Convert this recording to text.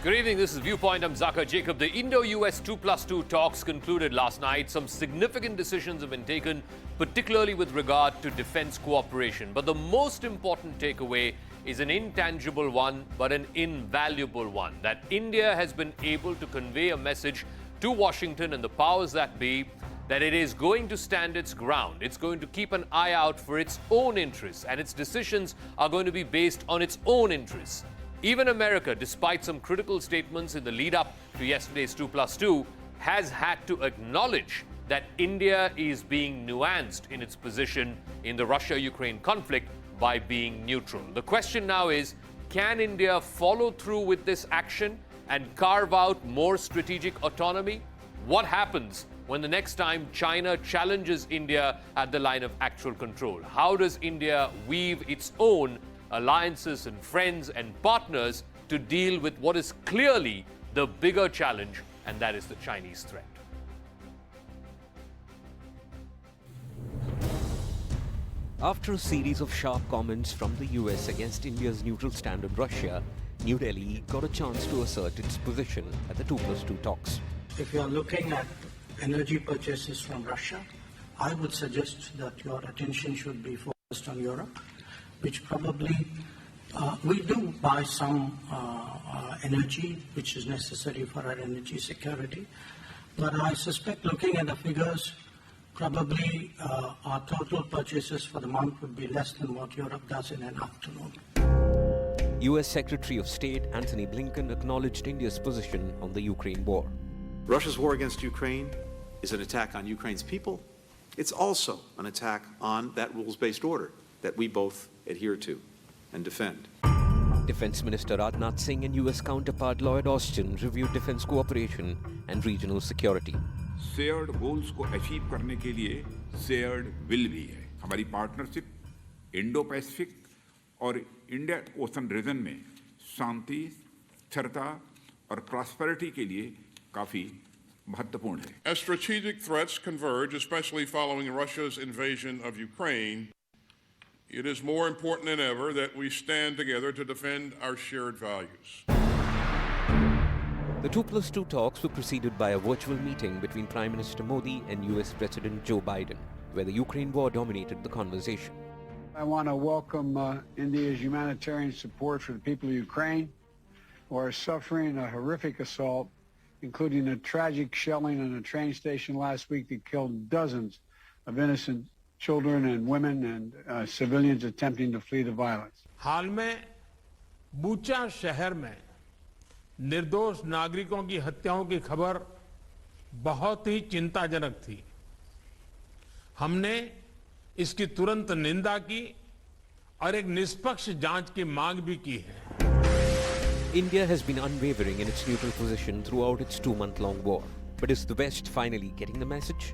Good evening, this is Viewpoint. I'm Zaka Jacob. The Indo-US 2+2 talks concluded last night. Some significant decisions have been taken, particularly with regard to defense cooperation. But the most important takeaway is an intangible one, but an invaluable one, that India has been able to convey a message to Washington and the powers that be that it is going to stand its ground. It's going to keep an eye out for its own interests, and its decisions are going to be based on its own interests. Even America, despite some critical statements in the lead-up to yesterday's 2+2, has had to acknowledge that India is being nuanced in its position in the Russia-Ukraine conflict by being neutral. The question now is, can India follow through with this action and carve out more strategic autonomy? What happens when the next time China challenges India at the line of actual control? How does India weave its own alliances and friends and partners to deal with what is clearly the bigger challenge, and that is the Chinese threat? After a series of sharp comments from the US against India's neutral stand on Russia, New Delhi got a chance to assert its position at the 2+2 talks. If you are looking at energy purchases from Russia, I would suggest that your attention should be focused on Europe, which probably we do buy some energy which is necessary for our energy security. But I suspect, looking at the figures, probably our total purchases for the month would be less than what Europe does in an afternoon. US Secretary of State Antony Blinken acknowledged India's position on the Ukraine war. Russia's war against Ukraine is an attack on Ukraine's people. It's also an attack on that rules-based order that we both adhere to and defend. Defense Minister Rajnath Singh and US counterpart Lloyd Austin reviewed defense cooperation and regional security. Shared goals को achieve करने के लिए shared will भी है. हमारी partnership Indo Pacific और India ocean reason में शांति, स्थिरता और प्रॉस्पेरिटी के लिए काफी महत्वपूर्ण है. As strategic threats converge, especially following Russia's invasion of Ukraine, it is more important than ever that we stand together to defend our shared values. The 2+2 talks were preceded by a virtual meeting between Prime Minister Modi and US President Joe Biden, where the Ukraine war dominated the conversation. I want to welcome India's humanitarian support for the people of Ukraine, who are suffering a horrific assault, including a tragic shelling in a train station last week that killed dozens of innocent children and women and civilians attempting to flee the violence. हाल में Bucha शहर में निर्दोष नागरिकों की हत्याओं की खबर बहुत ही चिंताजनक थी. हमने इसकी तुरंत निंदा की और एक निष्पक्ष जांच की मांग भी की है. India has been unwavering in its neutral position throughout its 2-month-long war. But is the West finally getting the message?